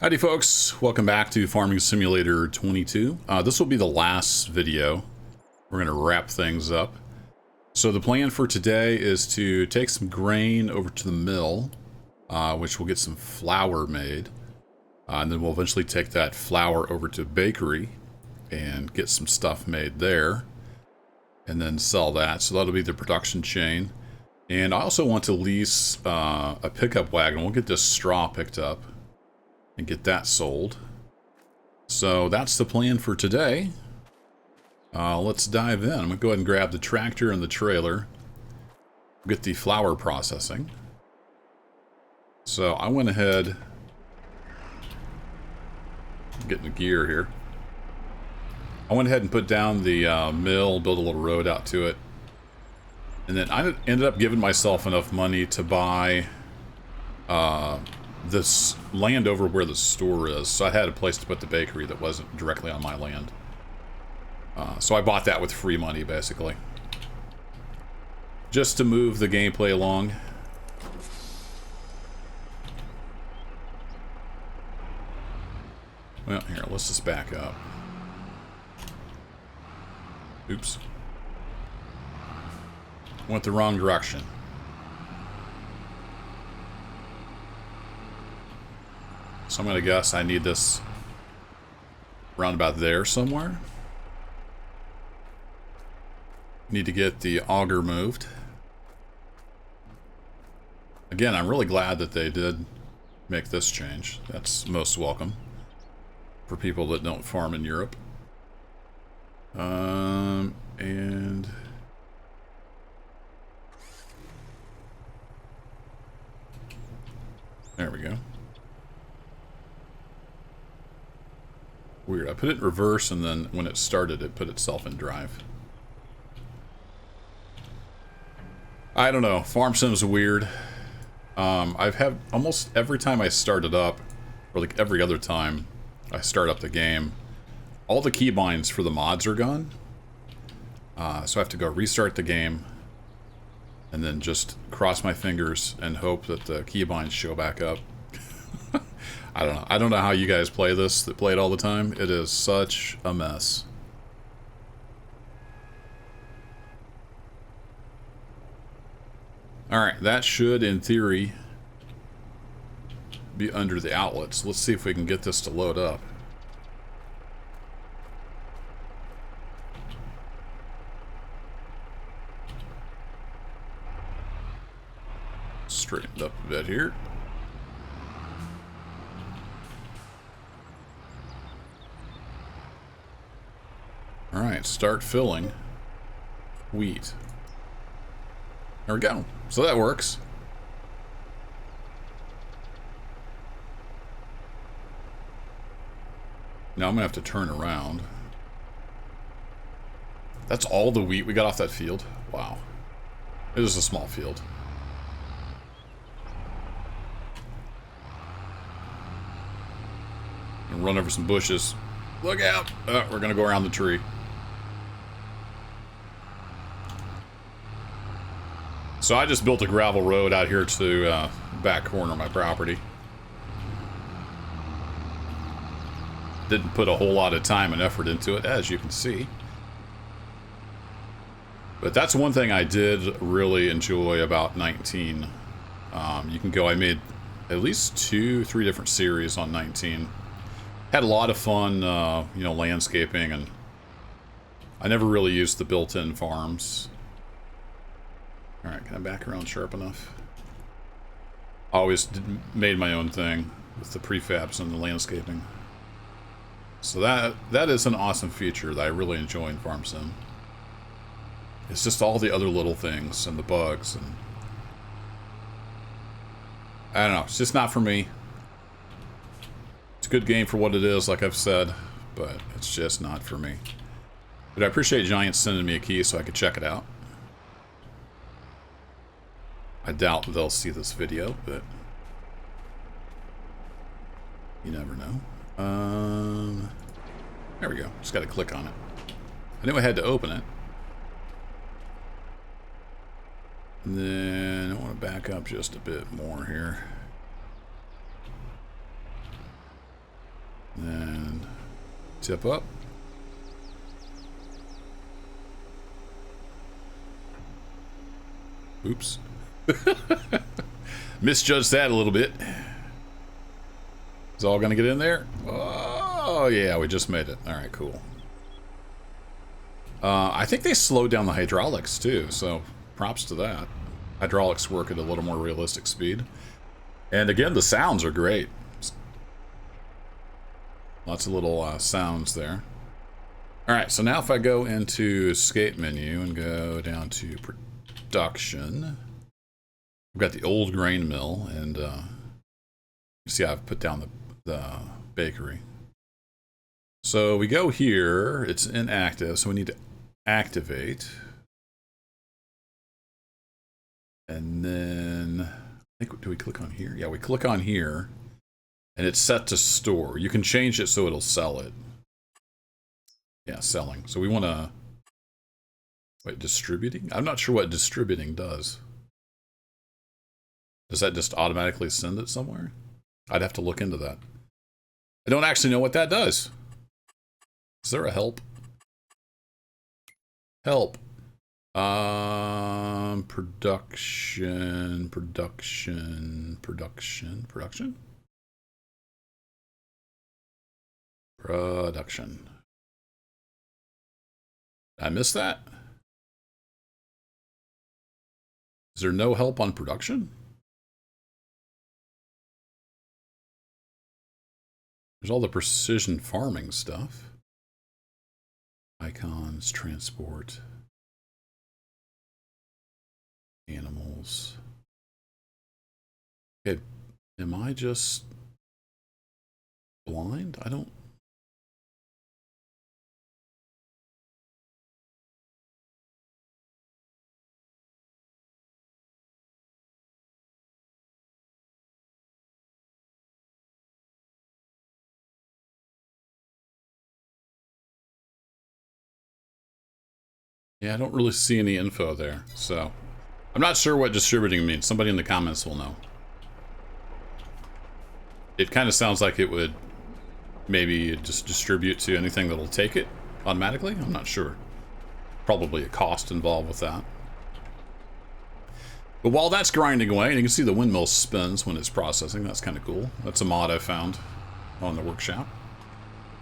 Howdy folks, welcome back to Farming Simulator 22. This will be the last video. We're going to wrap things up. So the plan for today is to take some grain over to the mill, which will get some flour made. And then we'll eventually take that flour over to a bakery and get some stuff made there. And then sell that. So that'll be the production chain. And I also want to lease a pickup wagon. We'll get this straw picked up and get that sold. So that's the plan for today. Let's dive in. I'm gonna go ahead and grab the tractor and the trailer, get the flour processing. So I went ahead, getting the gear here. I went ahead and put down the mill, build a little road out to it, and then I ended up giving myself enough money to buy this land over where the store is. So I had a place to put the bakery that wasn't directly on my land. So I bought that with free money, basically. Just to move the gameplay along. Well, here, let's just back up. Oops. Went the wrong direction. So I'm going to guess I need this round about there somewhere. Need to get the auger moved. Again, I'm really glad that they did make this change. That's most welcome for people that don't farm in Europe. And there we go. Weird. I put it in reverse, and then when it started, it put itself in drive. I don't know. Farm Sim's weird. I've had almost every time I start it up, or like every other time I start up the game, all the keybinds for the mods are gone. So I have to go restart the game, and then just cross my fingers and hope that the keybinds show back up. I don't know. I don't know how you guys play this, that play it all the time. It is such a mess. Alright, that should, in theory, be under the outlets. Let's see if we can get this to load up. Straightened up a bit here. Alright, start filling wheat. There we go. So that works. Now I'm gonna have to turn around. That's all the wheat we got off that field? Wow. It is a small field. And run over some bushes. Look out! We're gonna go around the tree. So I just built a gravel road out here to back corner of my property. Didn't put a whole lot of time and effort into it, as you can see. But that's one thing I did really enjoy about 19. You can go, I made at least 2-3 different series on 19. Had a lot of fun, you know, landscaping, and I never really used the built-in farms. Alright, can I back around sharp enough? I always made my own thing with the prefabs and the landscaping. So that is an awesome feature that I really enjoy in Farm Sim. It's just all the other little things and the bugs, and I don't know, it's just not for me. It's a good game for what it is, like I've said, but it's just not for me. But I appreciate Giant sending me a key so I could check it out. I doubt they'll see this video, but you never know. There we go. Just got to click on it. I knew I had to open it. And then I want to back up just a bit more here. Tip up. Oops. Misjudged that a little bit. Is all gonna get in there? Oh yeah, we just made it. All right, cool. I think they slowed down the hydraulics too, so props to that. Hydraulics work at a little more realistic speed. And again, the sounds are great. Lots of little sounds there. All right, so now if I go into escape menu and go down to production, we've got the old grain mill, and you see I've put down the bakery. So we go here, it's inactive, so we need to activate. And then, I think, do we click on here? Yeah, we click on here, and it's set to store. You can change it so it'll sell it. Yeah, selling. So we want to, wait, distributing? I'm not sure what distributing does. Does that just automatically send it somewhere? I'd have to look into that. I don't actually know what that does. Is there a help? Help. Production. Did I miss that? Is there no help on production? There's all the precision farming stuff. Icons, transport, animals. Okay, am I just blind? I don't... Yeah, I don't really see any info there, so I'm not sure what distributing means. Somebody in the comments will know. It kind of sounds like it would maybe just distribute to anything that'll take it automatically. I'm not sure. Probably a cost involved with that. But while that's grinding away, and you can see the windmill spins when it's processing, that's kind of cool. That's a mod I found on the workshop.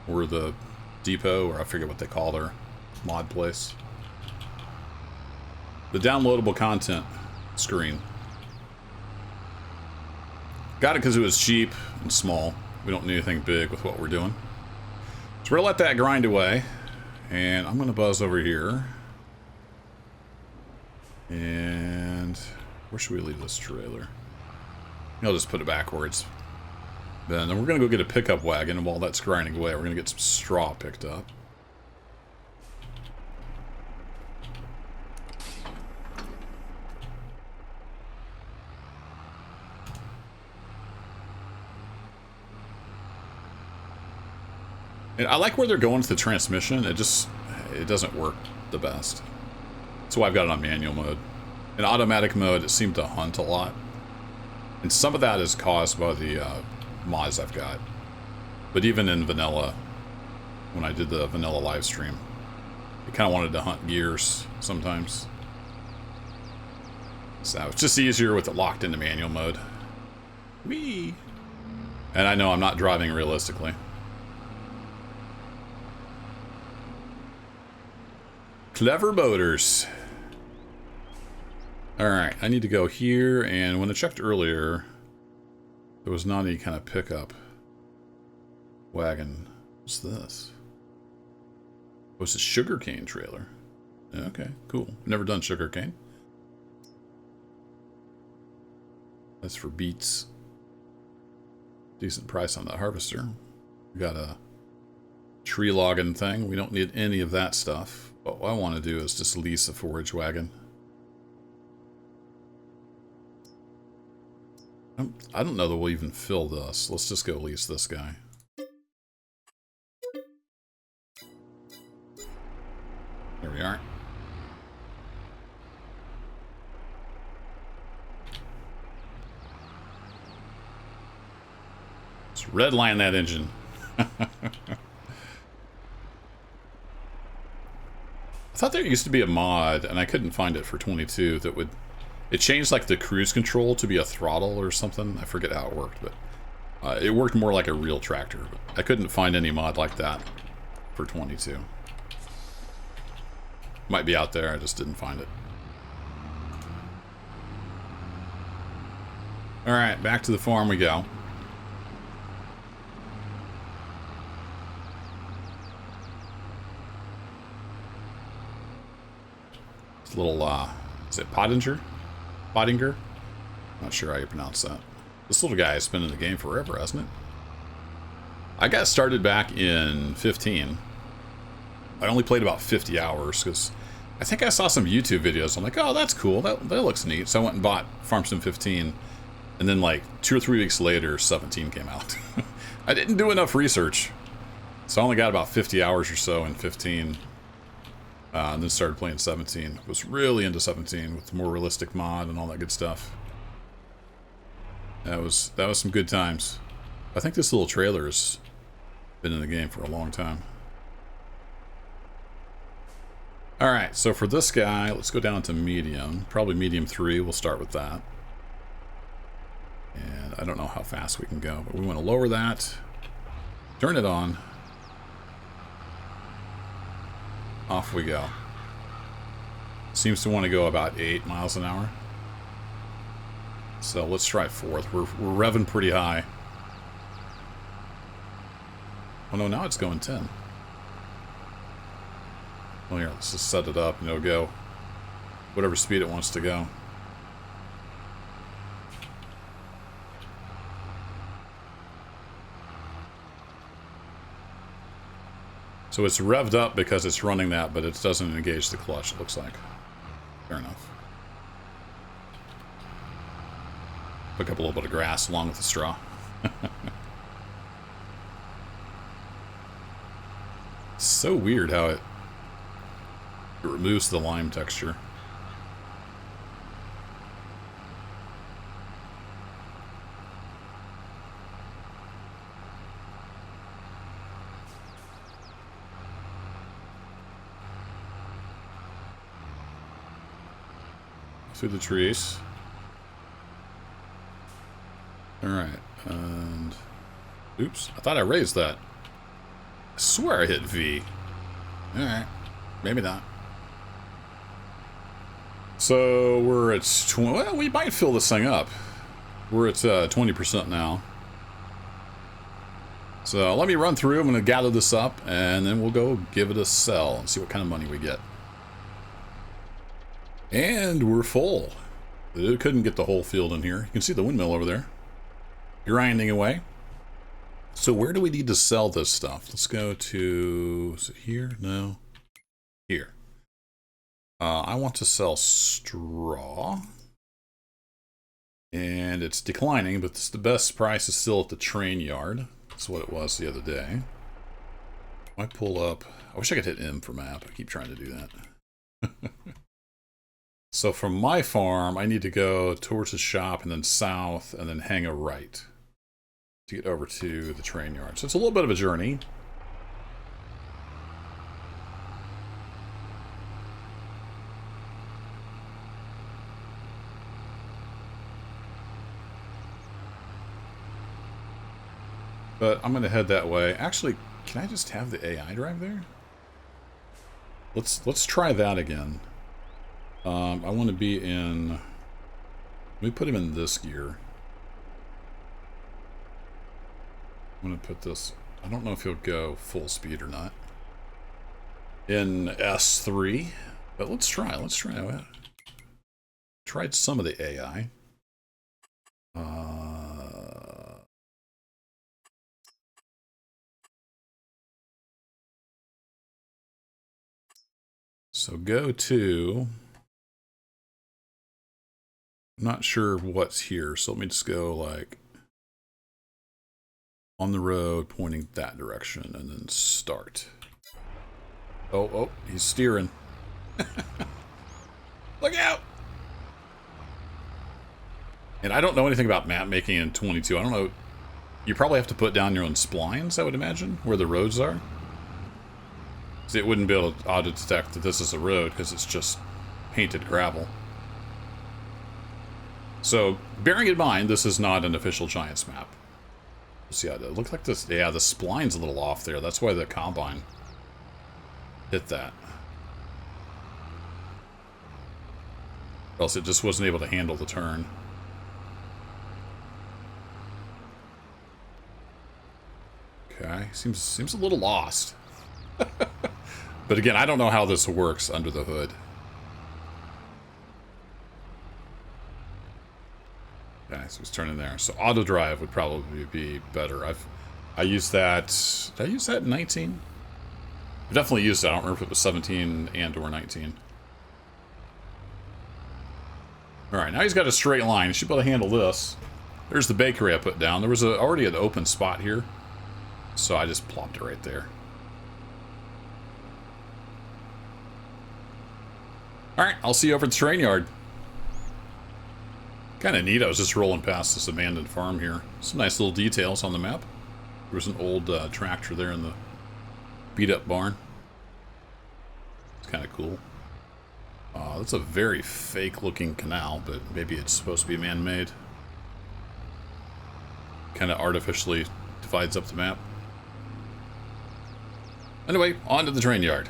Or the depot, or I forget what they call their mod place. The downloadable content screen. Got it because it was cheap and small. We don't need anything big with what we're doing. So we're gonna let that grind away. And I'm gonna buzz over here. And where should we leave this trailer? I'll just put it backwards. Then we're gonna go get a pickup wagon, and while that's grinding away, we're gonna get some straw picked up. And I like where they're going with the transmission. It doesn't work the best. That's why I've got it on manual mode. In automatic mode, it seemed to hunt a lot. And some of that is caused by the mods I've got. But even in vanilla, when I did the vanilla live stream, it kind of wanted to hunt gears sometimes. So it's just easier with it locked into manual mode. Whee! And I know I'm not driving realistically. Clever boaters. Alright, I need to go here, and when I checked earlier, there was not any kind of pickup wagon. What's this? Oh, it's a sugarcane trailer. Okay, cool. Never done sugarcane. That's for beets. Decent price on the harvester. We got a tree logging thing. We don't need any of that stuff. But what I want to do is just lease a forage wagon. I don't know that we'll even fill this. Let's just go lease this guy. There we are. Let's redline that engine. thought there used to be a mod, and I couldn't find it for 22, that would... It changed like the cruise control to be a throttle or something. I forget how it worked, but it worked more like a real tractor. But I couldn't find any mod like that for 22. Might be out there, I just didn't find it. Alright, back to the farm we go. It's a little, is it Pottinger? Pottinger? Not sure how you pronounce that. This little guy has been in the game forever, hasn't it? I got started back in 15. I only played about 50 hours, because I think I saw some YouTube videos. I'm like, oh, that's cool. That looks neat. So I went and bought Farm Sim 15. And then like 2 or 3 weeks later, 17 came out. I didn't do enough research. So I only got about 50 hours or so in 15. And then started playing 17. Was really into 17 with the more realistic mod and all that good stuff. That was some good times. I think this little trailer's been in the game for a long time. Alright, so for this guy, let's go down to medium. Probably medium 3, we'll start with that. And I don't know how fast we can go, but we want to lower that. Turn it on. Off we go. Seems to want to go about 8 miles an hour. So let's try 4th. We're revving pretty high. Oh no, now it's going 10. Well, here, let's just set it up and it'll go whatever speed it wants to go. So it's revved up because it's running that, but it doesn't engage the clutch, it looks like. Fair enough. Pick up a little bit of grass along with the straw. It's so weird how it removes the lime texture. Through the trees. Alright, and... Oops, I thought I raised that. I swear I hit V. Alright, maybe not. So, we're at... Well, we might fill this thing up. We're at 20% now. So, let me run through. I'm going to gather this up, and then we'll go give it a sell and see what kind of money we get. And we're full. It couldn't get the whole field in here. You can see the windmill over there. Grinding away. So where do we need to sell this stuff? Let's go to... Is it here? No. Here. I want to sell straw. And it's declining, but the best price is still at the train yard. That's what it was the other day. I pull up... I wish I could hit M for map. I keep trying to do that. So from my farm, I need to go towards the shop and then south and then hang a right to get over to the train yard. So it's a little bit of a journey. But I'm going to head that way. Actually, can I just have the AI drive there? Let's try that again. I want to be in... Let me put him in this gear. I'm going to put this... I don't know if he'll go full speed or not. In S3. But let's try. Let's try it. Tried some of the AI. So go to... I'm not sure what's here, so let me just go like on the road pointing that direction and then start. Oh, he's steering. Look out! And I don't know anything about map making in 22. I don't know. You probably have to put down your own splines, I would imagine, where the roads are. It wouldn't be able to auto-detect that this is a road because it's just painted gravel. So, bearing in mind, this is not an official Giants map. Let's see how it looks like this. Yeah, the spline's a little off there. That's why the combine hit that. Or else it just wasn't able to handle the turn. Okay, seems a little lost. But again, I don't know how this works under the hood. Okay, so it's turning there. So auto drive would probably be better. I used that. Did I use that in 19? I definitely used it. I don't remember if it was 17 and or 19. Alright, now he's got a straight line. He should be able to handle this. There's the bakery I put down. There was already an open spot here. So I just plopped it right there. Alright, I'll see you over at the train yard. Kind of neat. I was just rolling past this abandoned farm here. Some nice little details on the map. There was an old tractor there in the beat-up barn. It's kind of cool. That's a very fake-looking canal, but maybe it's supposed to be man-made. Kind of artificially divides up the map. Anyway, on to the train yard.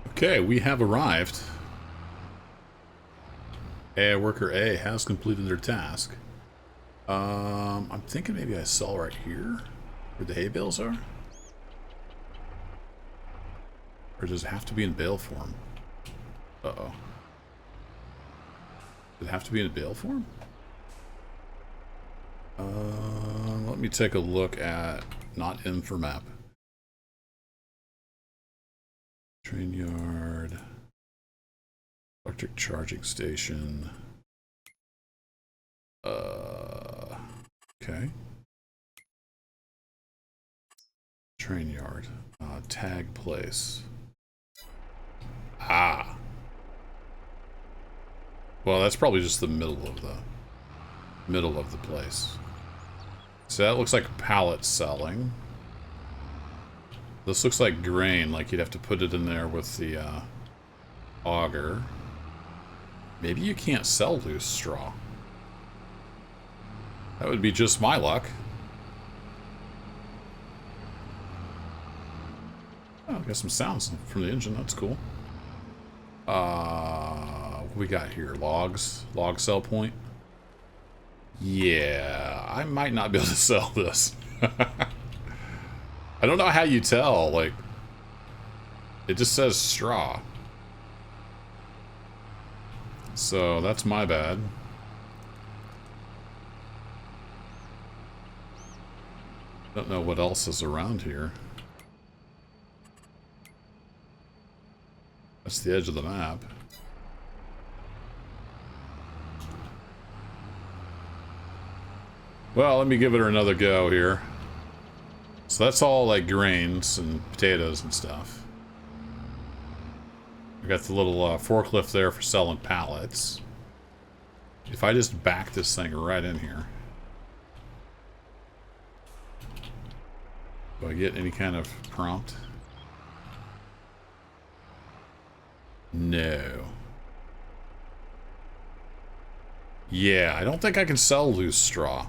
Okay, we have arrived. Worker A has completed their task. I'm thinking maybe I sell right here, where the hay bales are. Or does it have to be in bale form? Uh-oh. Does it have to be in bale form? Let me take a look at not info map. Train yard. Electric charging station. Okay. Train yard. Tag place. Ah. Well, that's probably just the middle of the place. So that looks like pallet selling. This looks like grain, like you'd have to put it in there with the auger. Maybe you can't sell loose straw. That would be just my luck. Oh, got some sounds from the engine. That's cool. What we got here? Logs? Log sell point? Yeah, I might not be able to sell this. I don't know how you tell, like, it just says straw. So, that's my bad. Don't know what else is around here. That's the edge of the map. Well, let me give it another go here. So that's all like grains and potatoes and stuff. We got the little forklift there for selling pallets. If I just back this thing right in here, do I get any kind of prompt? No. Yeah, I don't think I can sell loose straw.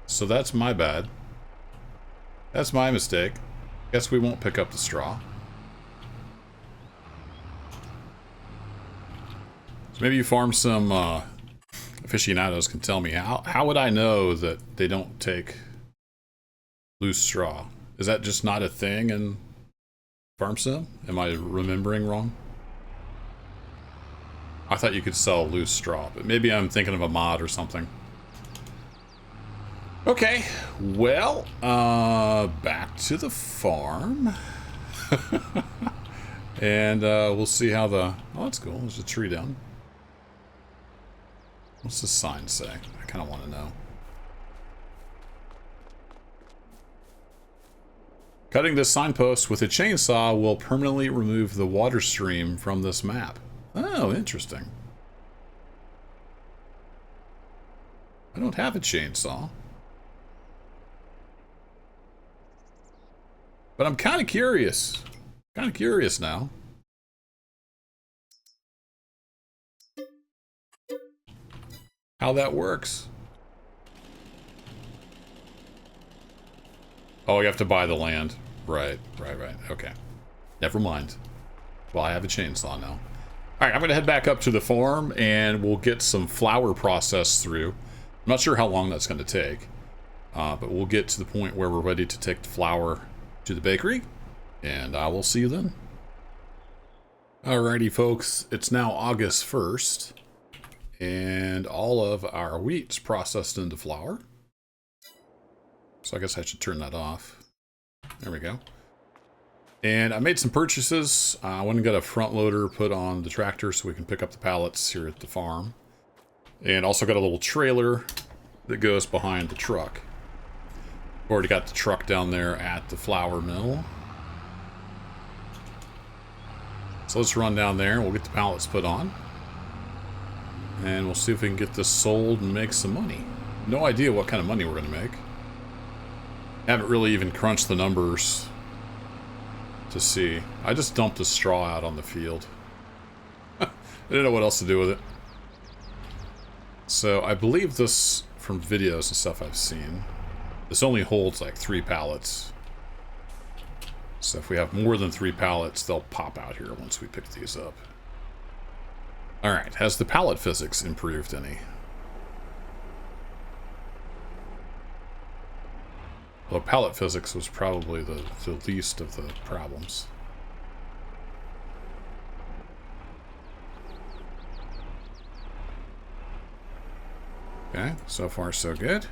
So that's my bad. That's my mistake. Guess we won't pick up the straw. So maybe you farm some aficionados can tell me how would I know that they don't take loose straw? Is that just not a thing in Farm Sim? Am I remembering wrong? I thought you could sell loose straw, but maybe I'm thinking of a mod or something. Okay, well, back to the farm. And we'll see how the... Oh, that's cool. There's a tree down. What's the sign say? I kind of want to know. Cutting this signpost with a chainsaw will permanently remove the water stream from this map. Oh, interesting. I don't have a chainsaw. But I'm kind of curious. Kind of curious now. How that works. Oh, you have to buy the land. Right. Okay. Never mind. Well, I have a chainsaw now. Alright, I'm going to head back up to the farm and we'll get some flour processed through. I'm not sure how long that's going to take. But we'll get to the point where we're ready to take the flour to the bakery. And I will see you then. Alrighty, folks. It's now August 1st. And all of our wheat's processed into flour. So I guess I should turn that off. There we go. And I made some purchases. I went and got a front loader put on the tractor so we can pick up the pallets here at the farm. And also got a little trailer that goes behind the truck. Already got the truck down there at the flour mill. So let's run down there and we'll get the pallets put on. And we'll see if we can get this sold and make some money. No idea what kind of money we're going to make. Haven't really even crunched the numbers to see. I just dumped the straw out on the field. I didn't know what else to do with it. So I believe this, from videos and stuff I've seen, this only holds like 3 pallets. So if we have more than 3 pallets, they'll pop out here once we pick these up. Alright, has the pallet physics improved any? Well, pallet physics was probably the least of the problems. Okay, so far so good.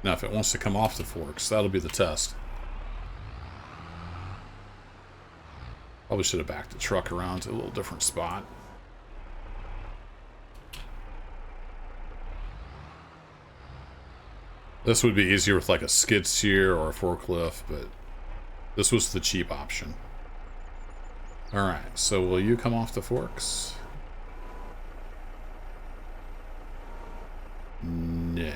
Now, if it wants to come off the forks, that'll be the test. Probably should have backed the truck around to a little different spot. This would be easier with like a skid steer or a forklift, but this was the cheap option. Alright, so will you come off the forks? No.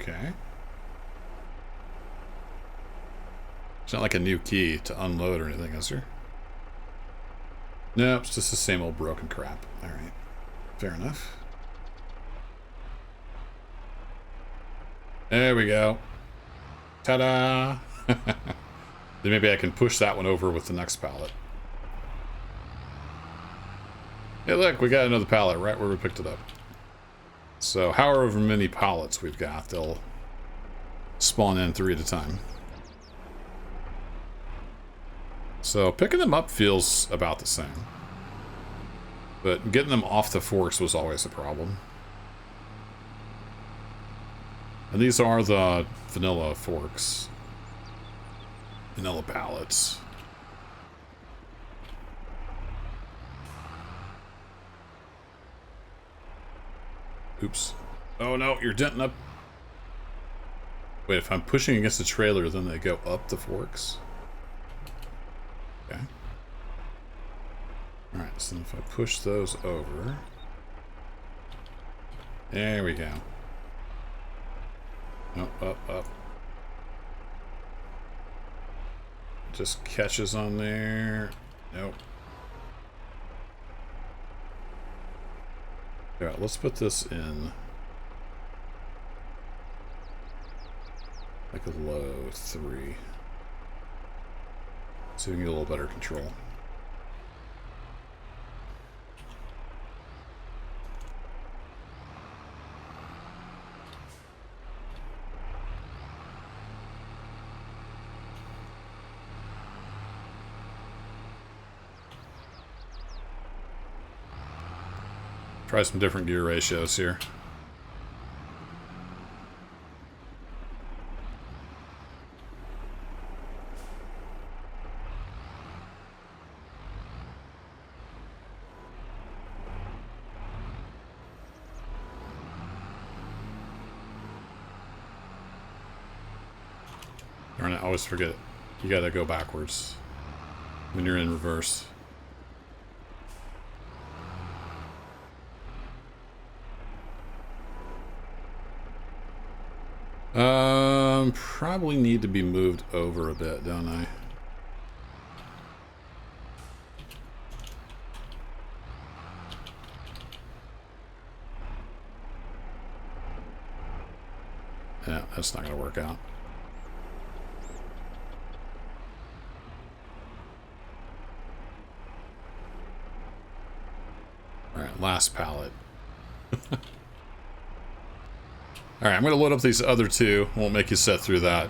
Okay. It's not like a new key to unload or anything, is there? No, it's just the same old broken crap. Alright. Fair enough. There we go. Ta-da! Then maybe I can push that one over with the next pallet. Hey, look, we got another pallet right where we picked it up. So, however many pallets we've got, they'll spawn in 3 at a time. So, picking them up feels about the same. But getting them off the forks was always a problem. And these are the vanilla forks. Vanilla pallets. Oops. Oh no, you're denting up. Wait, if I'm pushing against the trailer, then they go up the forks? Okay. Alright, so if I push those over... There we go. Up. Just catches on there. Nope. Alright, let's put this in like a low 3. So we can get a little better control. Try some different gear ratios here. Darn it, I always forget it. You gotta go backwards when you're in reverse. Probably need to be moved over a bit, don't I? Yeah, that's not going to work out. Alright, last pallet. Alright, I'm going to load up these other two. Won't make you sit through that.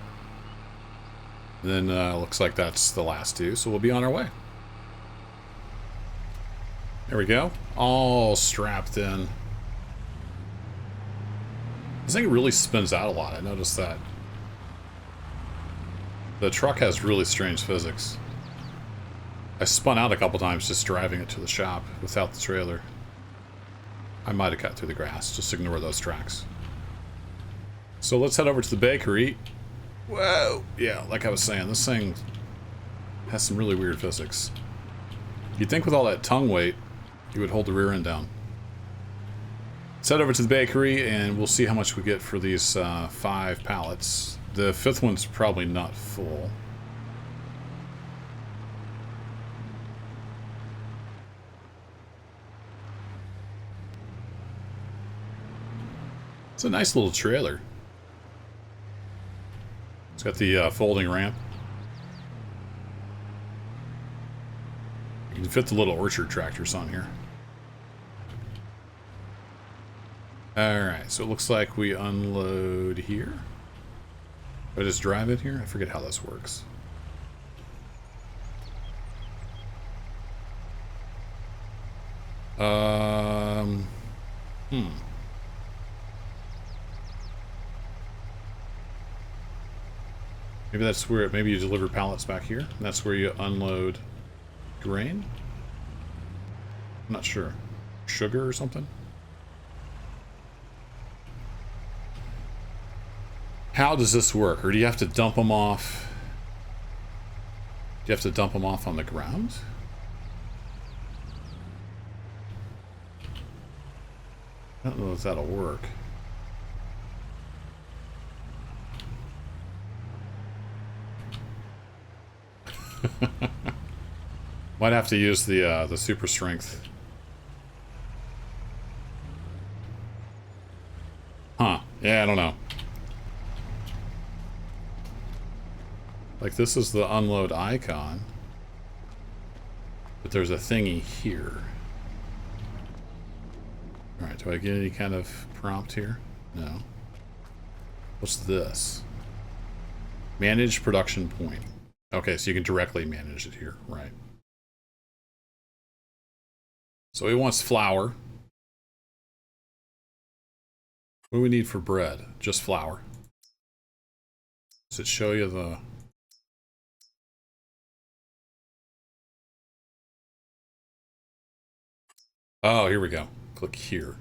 And then looks like that's the last two, so we'll be on our way. There we go. All strapped in. This thing really spins out a lot. I noticed that. The truck has really strange physics. I spun out a couple times just driving it to the shop without the trailer. I might have cut through the grass. Just ignore those tracks. So let's head over to the bakery. Whoa! Yeah, like I was saying, this thing has some really weird physics. You'd think with all that tongue weight, you would hold the rear end down. Let's head over to the bakery and we'll see how much we get for these 5 pallets. The 5th one's probably not full. It's a nice little trailer. It's got the folding ramp. You can fit the little orchard tractors on here. Alright, so it looks like we unload here. Do I just drive it here? I forget how this works. Maybe that's where, maybe you deliver pallets back here. And that's where you unload grain? I'm not sure. Sugar or something? How does this work? Or do you have to dump them off? Do you have to dump them off on the ground? I don't know if that'll work. Might have to use the super strength. Huh. Yeah, I don't know. Like, this is the unload icon. But there's a thingy here. Alright, do I get any kind of prompt here? No. What's this? Manage production point. Okay, so you can directly manage it here. Right. So he wants flour. What do we need for bread? Just flour. Does it show you the... Oh, here we go. Click here.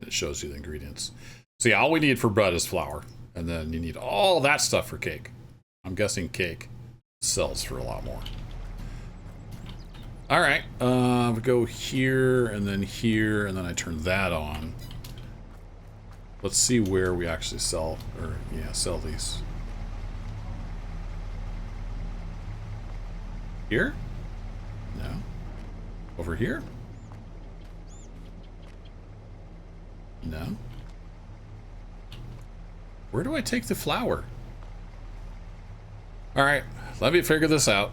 It shows you the ingredients. So yeah, all we need for bread is flour. And then you need all that stuff for cake. I'm guessing cake sells for a lot more. Alright, we go here, and then I turn that on. Let's see where we actually sell, or yeah, sell these. Here? No. Over here? No. Where do I take the flour? Alright, let me figure this out.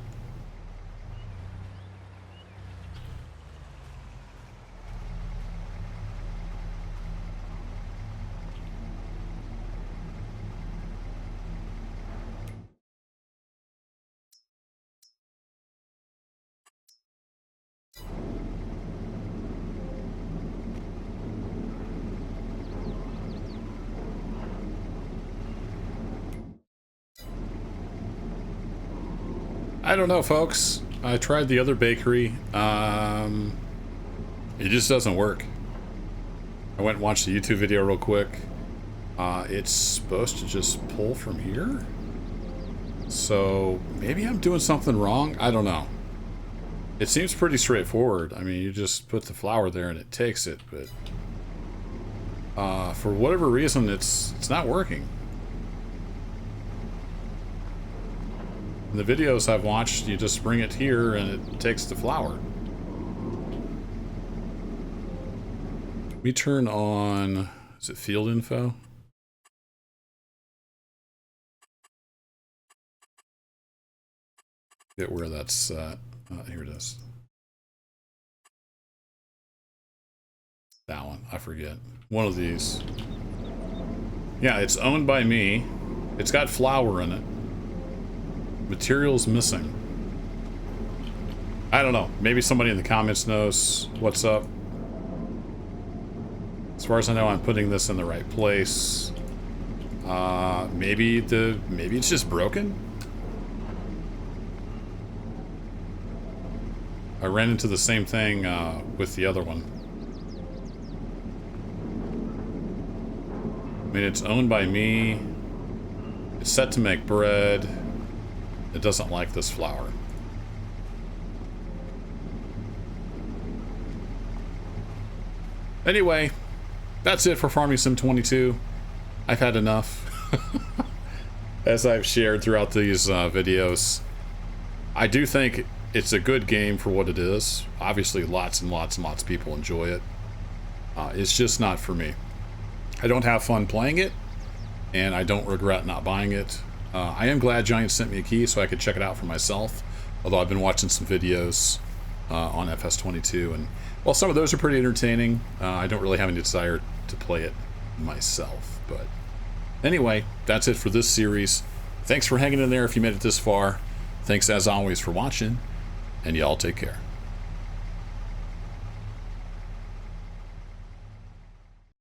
I don't know, folks. I tried the other bakery. It just doesn't work. I went and watched the YouTube video real quick. It's supposed to just pull from here. So maybe I'm doing something wrong. I don't know. It seems pretty straightforward. I mean, you just put the flour there and it takes it, but for whatever reason, it's not working. In the videos I've watched, you just bring it here and it takes the flower. Let me turn on, is it field info? Get where that's set. Here it is. That one, I forget. One of these. Yeah, it's owned by me. It's got flour in it. Materials missing. I don't know. Maybe somebody in the comments knows what's up. As far as I know, I'm putting this in the right place. Maybe it's just broken. I ran into the same thing with the other one. I mean, it's owned by me. It's set to make bread. It doesn't like this flour. Anyway, that's it for Farming Sim 22. I've had enough. As I've shared throughout these videos. I do think it's a good game for what it is. Obviously, lots and lots and lots of people enjoy it. It's just not for me. I don't have fun playing it, and I don't regret not buying it. I am glad Giant sent me a key so I could check it out for myself, although I've been watching some videos on FS22, and while some of those are pretty entertaining, I don't really have any desire to play it myself. But anyway, that's it for this series. Thanks for hanging in there if you made it this far. Thanks as always for watching, and y'all take care.